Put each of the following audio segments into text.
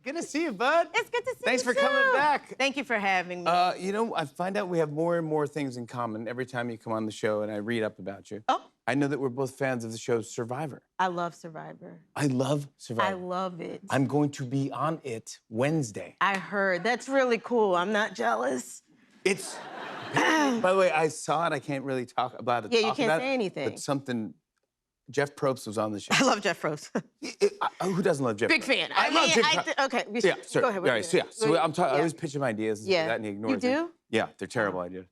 Good to see you, bud. It's good to see Thanks you, for coming back. Thank you for having me. You know, I find out we have more and more things in common every time you come on the show and I read up about you. Oh. I know that we're both fans of the show Survivor. I love Survivor. I love Survivor. I love it. I'm going to be on it Wednesday. I heard. That's really cool. I'm not jealous. It's... By the way, I saw it. I can't really talk about it. Yeah, you can't say anything. But something... Jeff Probst was on the show. I love Jeff Probst. Who doesn't love Jeff Big Probst? fan. I love Jeff Probst. Okay. Yeah, sorry. Go ahead. All right, so yeah. So I'm talking. Yeah. I always pitch him ideas and that, and he ignores You it. do? Yeah, they're terrible ideas.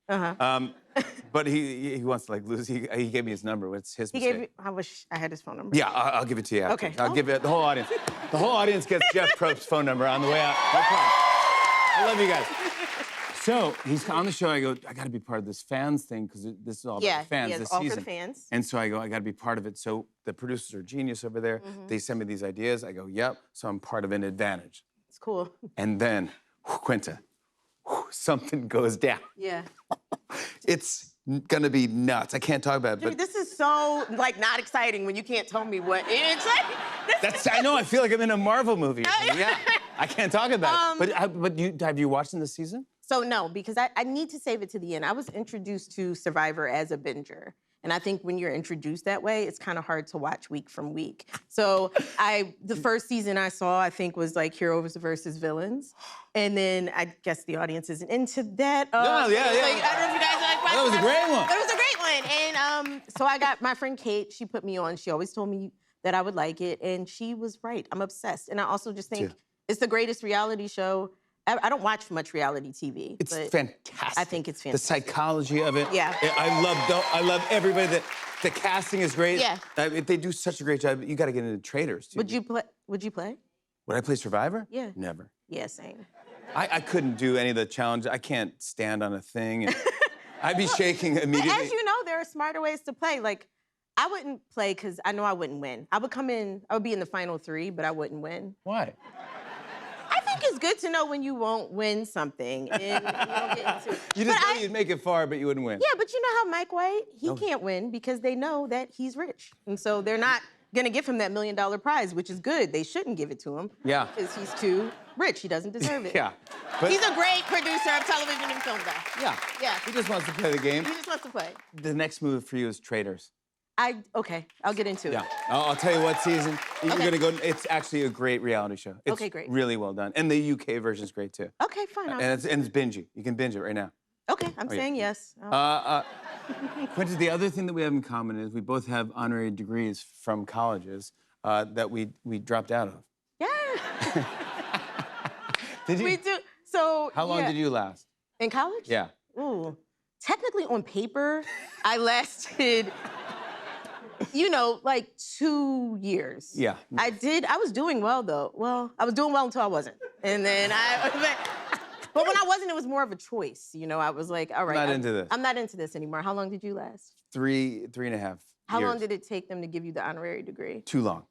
But he wants to like lose. He gave me his number. What's his mistake? He gave you, I wish I had his phone number. Yeah, I'll give it to you after. Okay. I'll give it the whole audience. The whole audience gets Jeff Probst's phone number on the way out. No problem. I love you guys. So he's on the show. I go, I got to be part of this fans thing because this is all about the fans this all season. for the fans. And so I go, I got to be part of it. So the producers are genius over there. They send me these ideas. I go, yep. So I'm part of an advantage. It's cool. And then, Quinta, something goes down. Yeah. It's gonna be nuts. I can't talk about it, Jimmy, but this is so like not exciting when you can't tell me what it's like. I know. I feel like I'm in a Marvel movie. Yeah, I can't talk about it. But have you watched in this season? So no, because I need to save it to the end. I was introduced to Survivor as a binger. And I think when you're introduced that way, it's kind of hard to watch week from week. So the first season I saw, I think, was like heroes versus villains. And then I guess the audience isn't into that. No, yeah. Like, I don't know if you guys like That was a great one. It was a great one. And so I got my friend Kate, she put me on. She always told me that I would like it. And she was right. I'm obsessed. And I also just think it's the greatest reality show. I don't watch much reality TV. It's but fantastic. I think it's The fantastic. psychology of it. Yeah. I love everybody. The casting is great. Yeah. They do such a great job. You got to get into Traders too. Would you play? Would I play Survivor? Yeah. Never. Yeah, same. I couldn't do any of the challenges. I can't stand on a thing. And I'd be shaking immediately. But as you know, there are smarter ways to play. Like, I wouldn't play because I know I wouldn't win. I would be in the final 3, but I wouldn't win. Why? I think it's good to know when you won't win something. And you don't get into You just know you'd make it far, but you wouldn't win. Yeah, but you know how Mike White, he can't win because they know that he's rich. And so they're not gonna give him that $1 million prize, which is good. They shouldn't give it to him. Yeah. Because he's too rich. He doesn't deserve it. Yeah. But, He's a great producer of television and film, though. yeah. Yeah. He just wants to play the game. He just wants to play. The next move for you is Traders. Okay, I'll get into it. Yeah. I'll tell you what season. You're Okay. gonna go. It's actually a great reality show. It's Okay, great. really well done. And the UK version's great too. Okay, fine. And it's bingey. You can binge it right now. Okay, I'm saying yes. Quinta, the other thing that we have in common is we both have honorary degrees from colleges that we dropped out of. Yeah. Did you? We do. So How long did you last? in college? Yeah. Ooh. Technically, on paper, I lasted, like 2 years. Yeah. I was doing well, though. Well, I was doing well until I wasn't. And then but when I wasn't, it was more of a choice. I was like, all right. Not into this. I'm not into this anymore. How long did you last? Three and a half. How years. long did it take them to give you the honorary degree? Too long.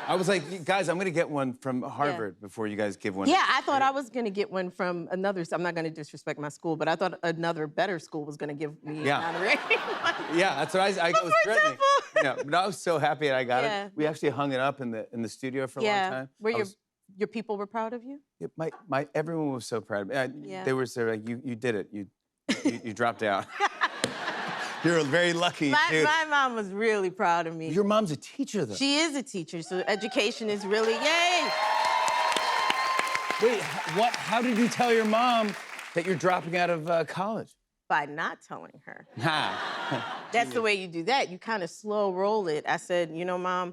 I was like, guys, I'm gonna get one from Harvard before you guys give one. Yeah, I thought I was gonna get one from another. I'm not gonna disrespect my school, but I thought another better school was gonna give me an honorary. Yeah, that's what I was threatening. example. Yeah, but I was so happy that I got Yeah. it. We actually hung it up in the studio for a long time. Where I was- your people were proud of you? Yeah, everyone was so proud of me. They were like, you did it. You dropped out. You're very lucky, dude. My mom was really proud of me. Your mom's a teacher, though. She is a teacher, so education is really, yay! Wait, what? How did you tell your mom that you're dropping out of college? By not telling her. Ha. That's the way you do that. You kind of slow roll it. I said, Mom,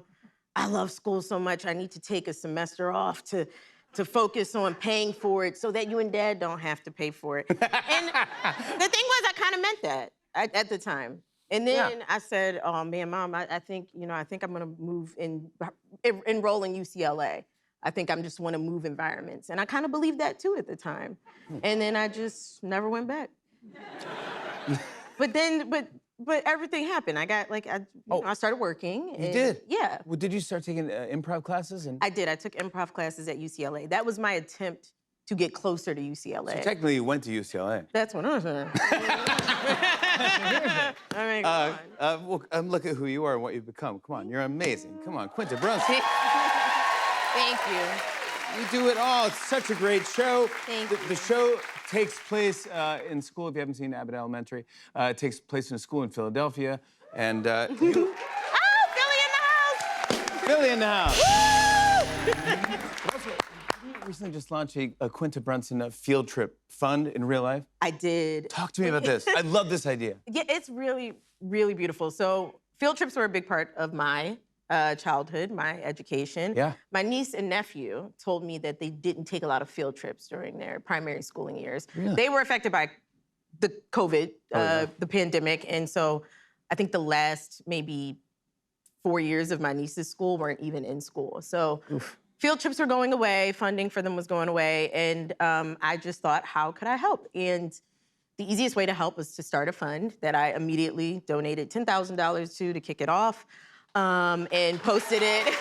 I love school so much. I need to take a semester off to focus on paying for it so that you and Dad don't have to pay for it. And the thing was, I kind of meant that at the time. And then I said, oh man, Mom, I think I'm gonna move enroll in UCLA. I think I just wanna move environments. And I kind of believed that too at the time. And then I just never went back. But everything happened. I got I started working. You did? Yeah. Well, did you start taking improv classes? I did. I took improv classes at UCLA. That was my attempt to get closer to UCLA. So technically, you went to UCLA. That's what I'm saying. I mean, come on. Well, look at who you are and what you've become. Come on, you're amazing. Come on, Quinta Brunson. Thank you. You do it all. It's such a great show. Thank The show takes place in school. If you haven't seen Abbott Elementary, it takes place in a school in Philadelphia. And you... Oh, Philly in the house. Philly in the house! You recently just launched a Quinta Brunson field trip fund in real life. I did. Talk to me about this. I love this idea. Yeah, it's really, really beautiful. So field trips were a big part of my childhood, my education. Yeah. My niece and nephew told me that they didn't take a lot of field trips during their primary schooling years. Really? They were affected by the COVID, the pandemic, and so I think the last maybe 4 years of my niece's school weren't even in school. So field trips were going away, funding for them was going away, and I just thought, how could I help? And the easiest way to help was to start a fund that I immediately donated $10,000 to kick it off, and posted it.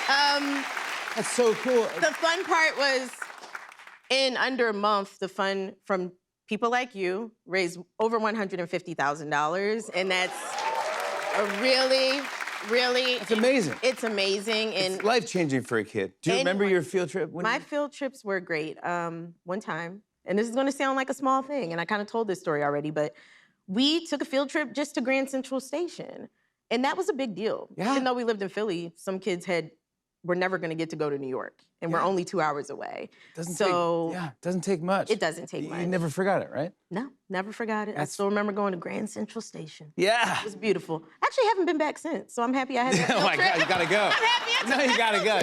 That's so cool. The fun part was, in under a month, the fund from people like you raised over $150,000, and that's a really, really... It's amazing. It's amazing. It's life-changing for a kid. Do you remember your field trip? My field trips were great. One time, and this is gonna sound like a small thing, and I kind of told this story already, but we took a field trip just to Grand Central Station. And that was a big deal. Yeah. Even though we lived in Philly, some kids were never gonna get to go to New York, and we're only 2 hours away. Doesn't take much. It doesn't take much. You never forgot it, right? No, never forgot it. I still remember going to Grand Central Station. Yeah. It was beautiful. Actually, I haven't been back since, so I'm happy I had that Oh my God, you gotta go. I'm happy I took You gotta go.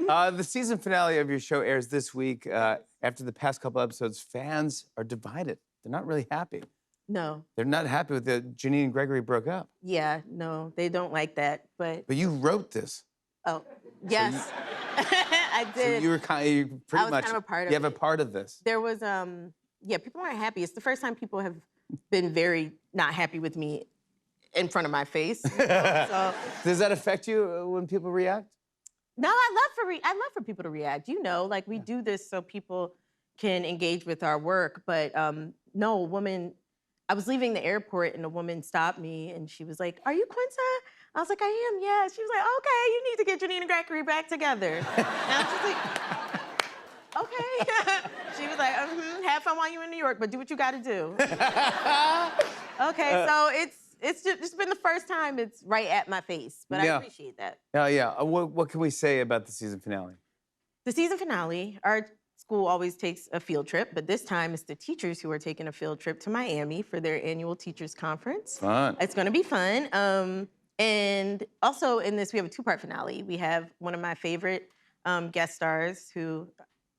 Yeah. The season finale of your show airs this week. After the past couple episodes, fans are divided. They're not really happy. No. They're not happy with the Janine and Gregory broke up. Yeah, no, they don't like that, but... But you wrote this. Oh, yes. I did. So you were pretty much kind of a part of you have a it. part of this. There was, yeah, people weren't happy. It's the first time people have been very not happy with me in front of my face. You know? So, Does that affect you when people react? no, I love for people to react. You know, like we do this so people can engage with our work. But no, a woman, I was leaving the airport and a woman stopped me and she was like, "Are you Quinta?" I was like, "I am, yeah." She was like, "Okay, you need to get Janine and Gregory back together." And I was just like, "Okay." She was like, "Have fun while you're in New York, but do what you got to do." Okay, so it's been the first time it's right at my face, but I appreciate that. Yeah. What can we say about the season finale? The season finale, our school always takes a field trip, but this time it's the teachers who are taking a field trip to Miami for their annual teachers conference. Fun. It's gonna be fun. And also in this, we have a two-part finale. We have one of my favorite guest stars who,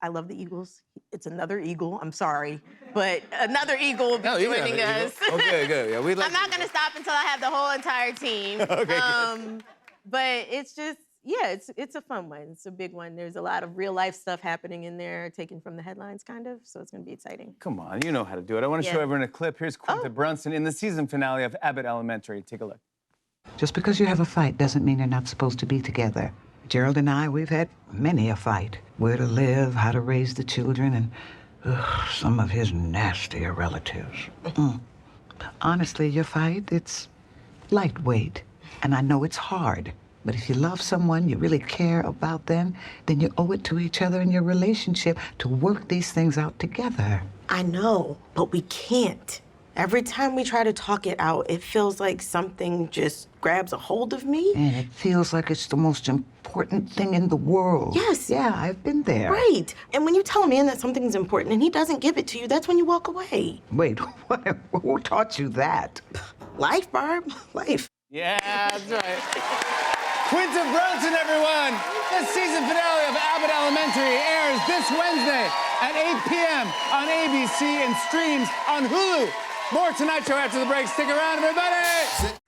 I love the Eagles. It's another Eagle, I'm sorry, but another Eagle will be joining us. Okay, good. Yeah, I'm not gonna stop until I have the whole entire team. Okay, but it's just, yeah, it's a fun one. It's a big one. There's a lot of real life stuff happening in there, taken from the headlines, kind of. So it's gonna be exciting. Come on, you know how to do it. I want to show everyone a clip. Here's Quinta Brunson in the season finale of Abbott Elementary. Take a look. Just because you have a fight doesn't mean you're not supposed to be together. Gerald and I, we've had many a fight. Where to live, how to raise the children, and some of his nastier relatives. Honestly, your fight, it's lightweight. And I know it's hard. But if you love someone, you really care about them, then you owe it to each other in your relationship to work these things out together. I know, but we can't. Every time we try to talk it out, it feels like something just grabs a hold of me. And it feels like it's the most important thing in the world. Yes. Yeah, I've been there. Right. And when you tell a man that something's important and he doesn't give it to you, that's when you walk away. Wait, what? Who taught you that? Life, Barb. Life. Yeah, that's right. Quinta Brunson, everyone! The season finale of Abbott Elementary airs this Wednesday at 8 p.m. on ABC and streams on Hulu. More Tonight Show after the break. Stick around, everybody!